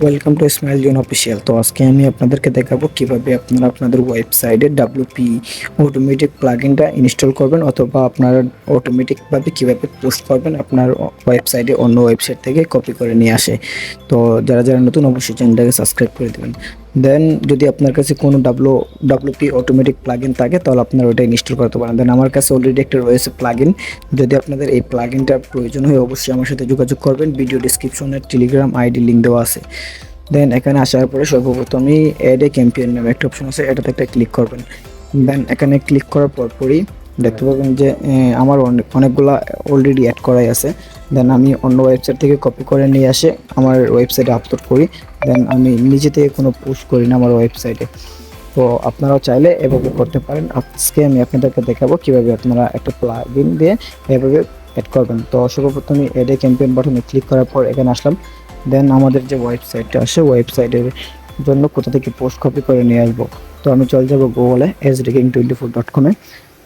Welcome to smile zone official. তো আজকে আমি আপনাদেরকে দেখাবো কিভাবে আপনারা আপনাদের ওয়েবসাইটে ডাব্লিউপি অটোমেটিক প্লাগইনটা ইনস্টল করবেন, অথবা আপনারা অটোমেটিকভাবে কিভাবে পোস্ট করবেন আপনার ওয়েবসাইটে অন্য ওয়েবসাইট থেকে কপি করে নিয়ে আসে। তো যারা যারা নতুন অবশ্যই চ্যানেলটাকে সাবস্ক্রাইব করে দেবেন। দেন যদি আপনার কাছে কোনো ডাব্লিউপি অটোমেটিক প্লাগইন থাকে তাহলে আপনারা ওটা ইনস্টল করতে পারেন। দেন আমার কাছে অলরেডি একটা রয়েছে প্লাগইন। যদি আপনাদের এই প্লাগইনটার প্রয়োজন হয় অবশ্যই আমার সাথে যোগাযোগ করবেন। ভিডিও ডিসক্রিপশনে টেলিগ্রাম আইডি লিঙ্ক দেওয়া আছে। দেন এখানে আসার পরে সর্বপ্রথমই অ্যাড এ ক্যাম্পেইন নামে একটা অপশন আছে, এটাতে একটা ক্লিক করবেন। দেন এখানে ক্লিক করার পরপরই দেখতে পাবেন যে আমার অনেকগুলো অলরেডি অ্যাড করাই আছে। দেন আমি অন্য ওয়েবসাইট থেকে কপি করে নিয়ে আসে আমার ওয়েবসাইটে আপলোড করি। দেন আমি নিজে থেকে কোনো পোস্ট করি না আমার ওয়েবসাইটে। তো আপনারাও চাইলে এভাবে করতে পারেন। আজকে আমি আপনাদেরকে দেখাবো কিভাবে আপনারা একটা প্লাগইন দিয়ে এভাবে অ্যাড করবেন। তো সর্বপ্রথমে অ্যাড এ ক্যাম্পেইন বাটনে ক্লিক করার পর এখানে আসলাম। দেন আমাদের যে ওয়েবসাইটটা আসে ওয়েবসাইটের জন্য কোথা থেকে পোস্ট কপি করে নিয়ে আসবো। তো আমি চলে যাবো গুগলে sdking24.com এ।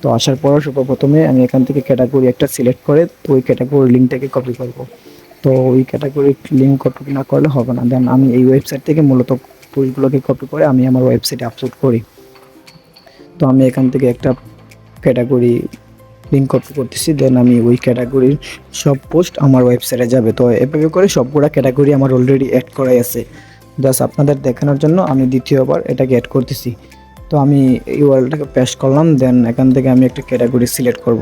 তো আসার পর সর্বপ্রথমে আমি এখান থেকে ক্যাটাগরি একটা সিলেক্ট করে ওই ক্যাটাগরি লিঙ্কটাকে কপি করব। তো ওই ক্যাটাগরি লিঙ্ক কপি না করলে হবে না। দেন আমি এই ওয়েবসাইট থেকে মূলত পোস্টগুলোকে কপি করে আমি আমার ওয়েবসাইটে আপলোড করি। তো আমি এখান থেকে একটা ক্যাটাগরি লিঙ্ক কপি করতেছি। দেন আমি ওই ক্যাটাগরির সব পোস্ট আমার ওয়েবসাইটে যাবে। তো এভাবে করে সবগুলা ক্যাটাগরি আমার অলরেডি অ্যাড করাই আছে। জাস্ট আপনাদের দেখানোর জন্য আমি দ্বিতীয়বার এটাকে অ্যাড করতেছি। তো আমি ইউআরএলটাকে পেস্ট করলাম। দেন এখান থেকে আমি একটা ক্যাটাগরি সিলেক্ট করব।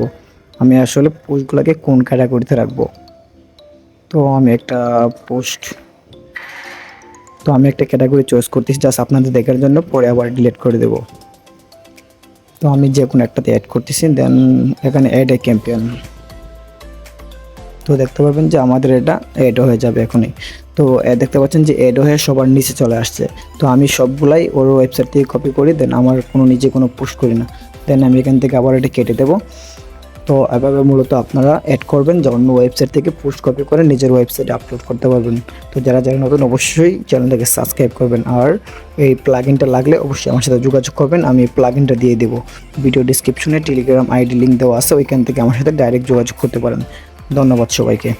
আমি আসলে পোস্টগুলোকে কোন ক্যাটাগরিতে রাখবো। তো আমি একটা পোস্ট তো আমি একটা ক্যাটাগরি চয়েস করতেছি জাস্ট আপনাদের দেখার জন্য, পরে আবার ডিলিট করে দেব। তো আমি যে কোনো একটাতে অ্যাড করতেছি। দেন এখানে অ্যাড এ ক্যাম্পেইন। তো দেখতে পাবেন যে আমাদের এটা অ্যাড হয়ে যাবে এখনই। তো দেখতে পাচ্ছেন যে অ্যাড হয়ে সবার নিচে চলে আসছে। তো আমি সবগুলাই ওর ওয়েবসাইট থেকে কপি করি, দেন আমার নিজে কোনো পোস্ট করি না। দেন আমি এখান থেকে আবার এটা কেটে দেবো। তো এভাবে মূলত আপনারা অ্যাড করবেন, যে অন্য ওয়েবসাইট থেকে পোস্ট কপি করে নিজের ওয়েবসাইটে আপলোড করতে পারবেন। তো যারা যারা নতুন অবশ্যই চ্যানেলটাকে সাবস্ক্রাইব করবেন। আর এই প্লাগইনটা লাগলে অবশ্যই আমার সাথে যোগাযোগ করবেন, আমি প্লাগইনটা দিয়ে দেবো। ভিডিও ডিসক্রিপশনে টেলিগ্রাম আইডি লিঙ্ক দেওয়া আছে, ওইখান থেকে আমার সাথে ডাইরেক্ট যোগাযোগ করতে পারেন। ধন্যবাদ সবাইকে।